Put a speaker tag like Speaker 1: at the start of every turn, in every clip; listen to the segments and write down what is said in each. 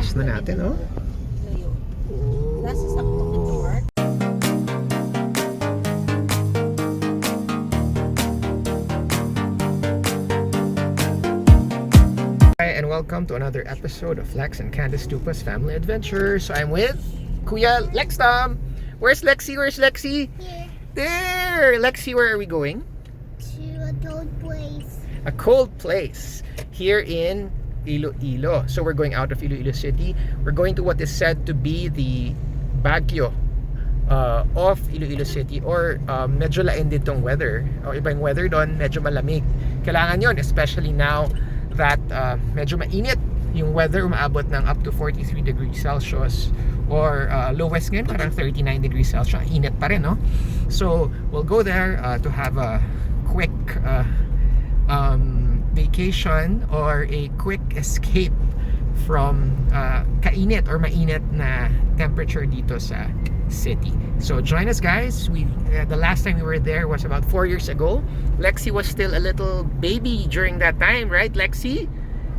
Speaker 1: taas na natin, oh.
Speaker 2: Nasa sakto ito, Mark.
Speaker 1: Hi, and welcome to another episode of Lex and Candice Tupa's Family Adventure. So I'm with Kuya Lex Tom. Where's Lexi? Where's Lexi?
Speaker 3: Here
Speaker 1: There! Lexi, where are we going?
Speaker 3: to a cold place.
Speaker 1: A cold place here in Iloilo. So we're going out of Iloilo City. We're going to what is said to be the Baguio of Iloilo City, or medyo lain din tong weather. O iba yung weather doon, medyo malamig. Kailangan yon, especially now that medyo mainit yung weather, umaabot ng up to 43 degrees Celsius, or lowest ngayon parang 39 degrees Celsius. Init pa rin, no? So we'll go there to have a quick vacation, or a quick escape from kainit or mainit na temperature dito sa city. So join us, guys. The last time we were there was about 4 years ago. Lexi was still a little baby during that time, right, Lexi?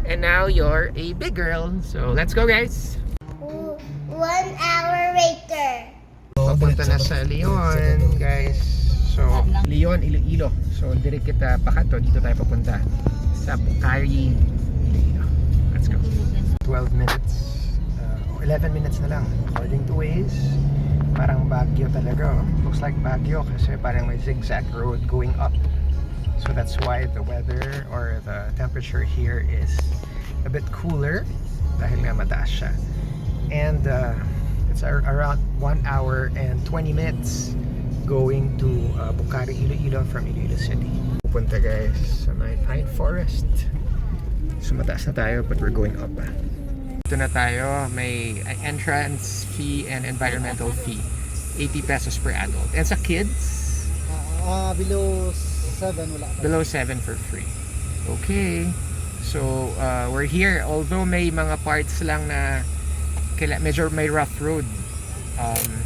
Speaker 1: And now you're a big girl. So let's go, guys.
Speaker 3: 1 hour later.
Speaker 1: Papunta na sa Leon, guys. So Leon, Iloilo. So direct kita pakato, dito tayo papunta sa Bucari, Iloilo. Let's go. 12 minutes. 11 minutes na lang according to Waze. Parang Baguio talaga, oh. Looks like Baguio kasi parang may zigzag road going up. So that's why the weather or the temperature here is a bit cooler dahil nga mataas siya. And it's around 1 hour and 20 minutes going to Bucari, Iloilo from Iloilo City. Pupunta, guys, sa may pine forest. So mataas na tayo, but we're going up. Ito na tayo, may entrance fee and environmental fee. 80 pesos per adult. And sa kids?
Speaker 4: Below 7 wala pa.
Speaker 1: Below 7 for free. Okay. So, we're here. Although may mga parts lang na medyo may rough road.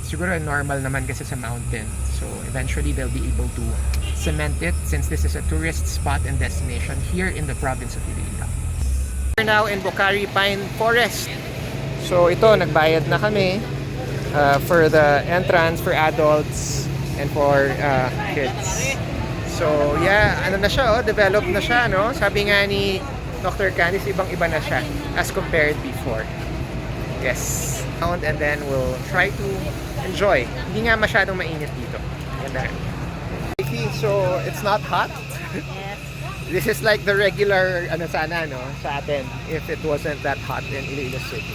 Speaker 1: Siguro normal naman kasi sa mountain. So, eventually they'll be able to cement it, since this is a tourist spot and destination here in the province of Iloilo. We're now in Bucari Pine Forest. So ito, nagbayad na kami for the entrance for adults and for kids. So yeah, ano na siya, developed na siya, no? Sabi nga ni Dr. Candice, ibang-iba na siya as compared before. Yes. And then we'll try to enjoy. Hindi nga masyadong mainit dito. Ganda. So it's not hot. This is like the regular sana, no, sa atin, if it wasn't that hot in Iloilo City.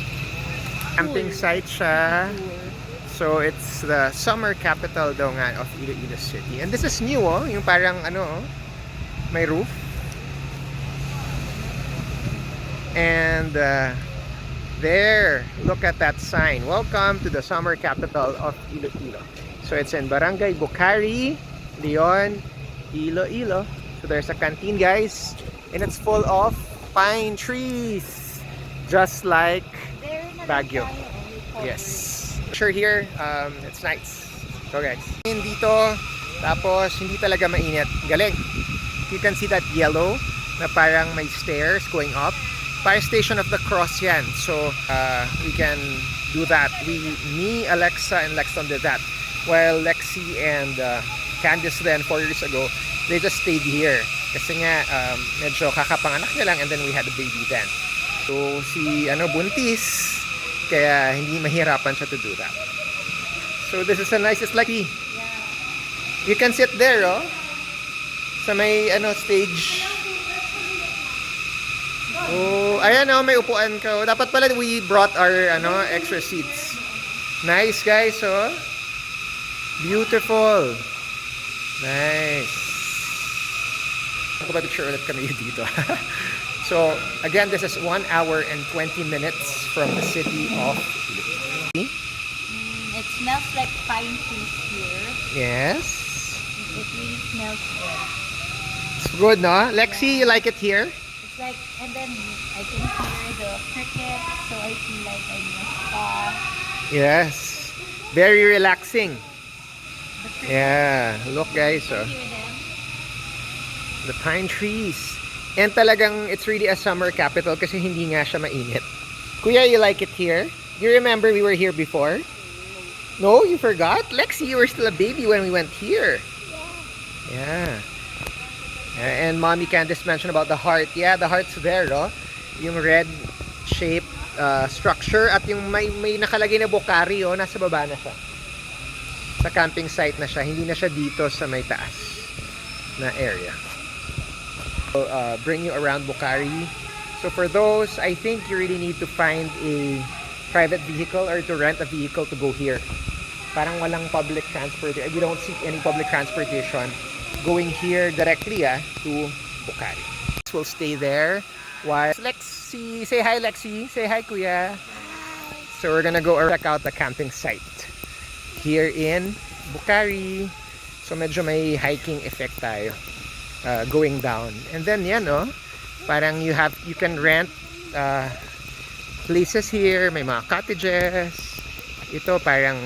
Speaker 1: Camping site siya. So it's the summer capital daw nga of Iloilo City. And this is new, oh, yung parang may roof. And there, look at that sign. Welcome to the summer capital of Iloilo. So it's in Barangay Bucari, Leon, Iloilo. So there's a canteen, guys, and it's full of pine trees, just like Baguio. Yes. Sure, here, it's nice. So guys, dito, tapos hindi talaga mainit. Galing. You can see that yellow na parang may stairs going up. Fire Station of the Cross yan. So we can do that. Me, Alexa, and Lexton did that. While Lexi and Candice then 4 years ago, they just stayed here kasi nga medyo kakapanganak niya lang, and then we had a baby then. So si buntis, kaya hindi mahirapan siya to do that. So this is a nice, it's like you can sit there, oh, sa may stage. Oh, ayan, oh, may upuan ka. Oh, dapat pala we brought our extra seats. Nice, guys, oh. Beautiful. Nice. Picture ulit kami dito. So again, this is 1 hour and 20 minutes from the city of Iloilo.
Speaker 2: It smells like pine trees here.
Speaker 1: Yes.
Speaker 2: It really smells good.
Speaker 1: It's good, no? Lexi, you like it here?
Speaker 2: It's like, and then I can hear the crickets, so I feel like I'm in a spa.
Speaker 1: Yes. Very relaxing.
Speaker 2: The crickets,
Speaker 1: Yeah. Look, guys, oh.
Speaker 2: hear them.
Speaker 1: The pine trees. And talagang it's really a summer capital kasi hindi nga siya mainit. Kuya, you like it here? Do you remember we were here before? No, you forgot? Lexi, you were still a baby when we went here. Yeah. And Mommy Candice mentioned about the heart. Yeah, the heart's there, no? Yung red shape structure at yung may nakalagay na Bukari, oh, nasa baba na siya. Sa camping site na siya, hindi na siya dito sa may taas na area. So, bring you around Bukari. So for those, I think you really need to find a private vehicle or to rent a vehicle to go here. Parang walang public transport. We don't see any public transportation going here directly to Bukari. We'll stay there while Lexi, say hi Lexi, say hi Kuya. So we're gonna go check out the camping site here in Bukari. So medyo may hiking effect tayo going down. And then yan, no? Parang you can rent places here, may mga cottages. Ito parang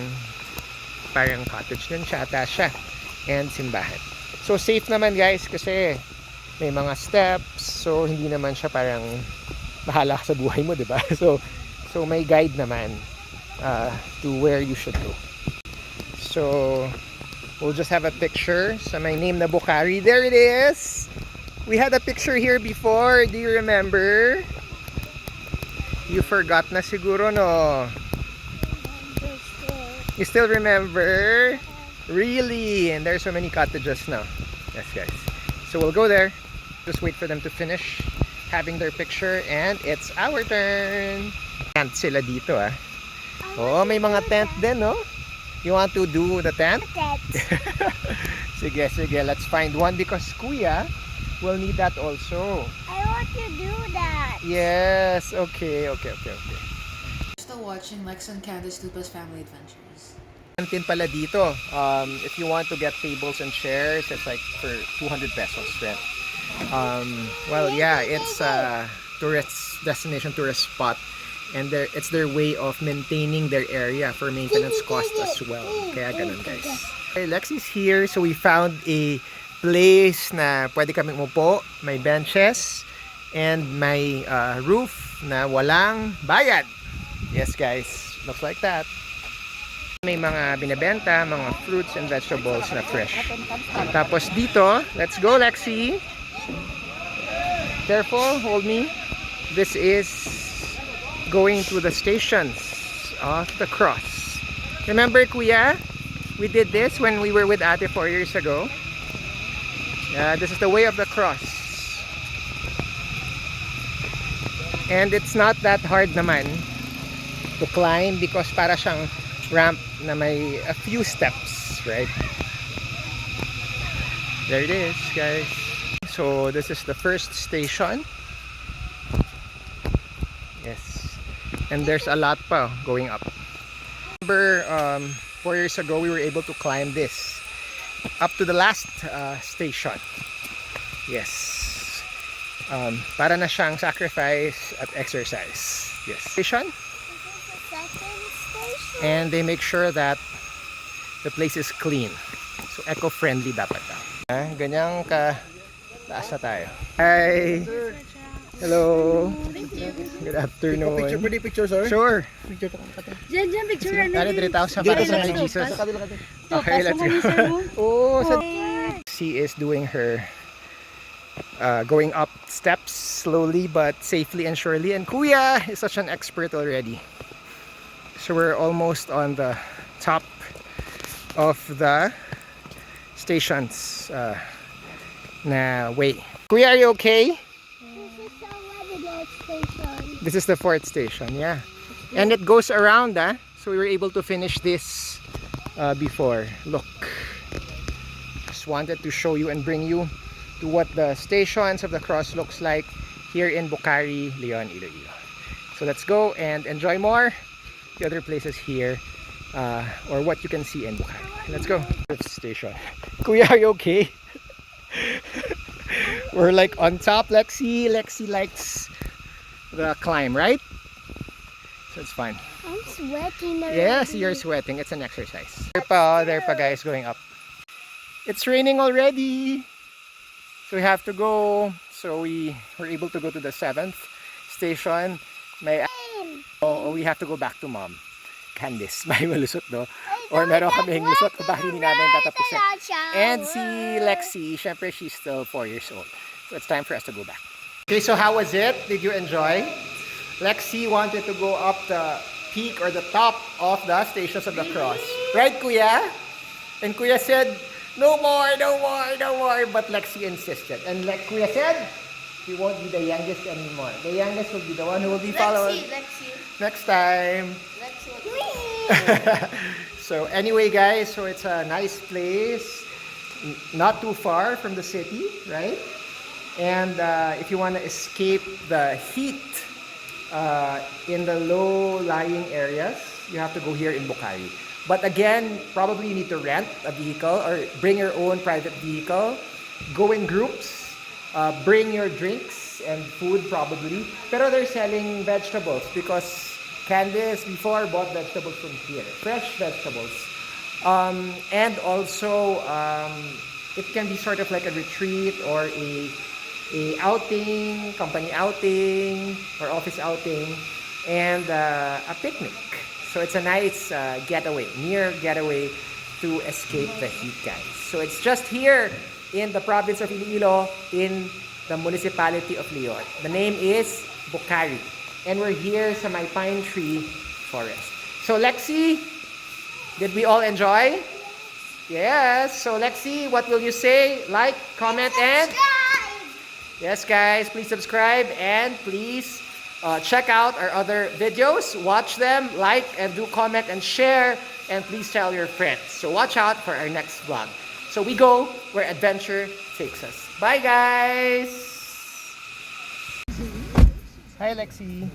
Speaker 1: cottage din siya, siya, and simbahan. So safe naman guys kasi may mga steps, so hindi naman siya parang bahala ka sa buhay mo, 'di ba? So may guide naman to where you should go. So we'll just have a picture sa may name na Bukari. There it is. We had a picture here before. Do you remember? You forgot na siguro, no? You still remember? Really? And there's so many cottages now. Yes, guys. So we'll go there. Just wait for them to finish having their picture and it's our turn. Tent sila dito, ah. Oh, may mga tent din, no? You want to do the tent? Sige, let's find one because Kuya will need that also.
Speaker 3: I want to do that.
Speaker 1: Yes, okay.
Speaker 5: Still watching Lex and Candice Lupa's Family Adventures.
Speaker 1: Din pala dito. If you want to get tables and chairs, it's like for 200 pesos rent. Well, yeah, it's a destination tourist spot, and it's their way of maintaining their area for maintenance costs as well. Kaya ganun, guys. Okay, Lexi's here, so we found a place na pwede kami umupo, may benches, and may roof na walang bayad. Yes, guys, looks like that. May mga binebenta, mga fruits and vegetables na fresh. Tapos dito, let's go Lexi. Careful, hold me. This is going to the stations of the cross. Remember Kuya? We did this when we were with Ate 4 years ago. This is the way of the cross. And it's not that hard naman to climb because para siyang ramp na may a few steps, right? There it is, guys. So this is the first station. Yes. And there's a lot pa going up. Remember 4 years ago we were able to climb this up to the last station. Yes. Para na siyang sacrifice at exercise. Yes. Station. And they make sure that the place is clean. So eco-friendly dapat daw. Ganyang ka taas na tayo. Hi. Hello. Good afternoon.
Speaker 4: Pretty picture, sir.
Speaker 1: Sure.
Speaker 4: Picture to.
Speaker 2: Diyan, picture na.
Speaker 1: Tara, 3,000 para sa kay Jesus. Okay, let's go. Oh, so she is doing her going up steps slowly but safely and surely. And Kuya is such an expert already. So we're almost on the top of the stations na way. Kuya, are you okay? This is the fourth station, yeah. And it goes around, so we were able to finish this before. Look. Just wanted to show you and bring you to what the stations of the cross looks like here in Bukari, Leon, Iloilo. So let's go and enjoy more the other places here or what you can see in Bukari. Let's go. Fifth station. Kuya, are you okay? We're like on top. Lexi likes the climb, right? So it's fine.
Speaker 3: I'm sweating already.
Speaker 1: Yes, you're sweating. It's an exercise. There pa guys going up. It's raining already. So we have to go. So we were able to go to the 7th station. May So, we have to go back to mom. Candice, may malusot do. Or meron kaming lusot kung bakit hindi namin tatapusin. And si Lexi, syempre she's still 4 years old. So it's time for us to go back. Okay, so how was it? Did you enjoy? Lexi wanted to go up the peak or the top of the Stations of the Cross. Right, Kuya? And Kuya said, no more, no more, no more. But Lexi insisted. And like Kuya said, he won't be the youngest anymore. The youngest will be the one who will be following
Speaker 2: Lexi.
Speaker 1: next time.
Speaker 2: Lexi.
Speaker 1: So anyway, guys, so it's a nice place, not too far from the city, right? And if you want to escape the heat in the low-lying areas, you have to go here in Bukhari. But again, probably you need to rent a vehicle or bring your own private vehicle. Go in groups, bring your drinks and food probably. Pero they're selling vegetables because Candice before bought vegetables from here, fresh vegetables. And also, it can be sort of like a retreat or a outing, company outing or office outing, and a picnic. So it's a nice near getaway to escape the heat, guys. So it's just here in the province of Iloilo in the municipality of Leon. The name is Bukhari. And we're here sa my pine tree forest. So Lexi, did we all enjoy? Yes. So Lexi, what will you say? Like, comment, and... Yes, guys, please subscribe and please check out our other videos. Watch them, like, and do comment and share. And please tell your friends. So watch out for our next vlog. So we go where adventure takes us. Bye, guys! Hi, Lexi.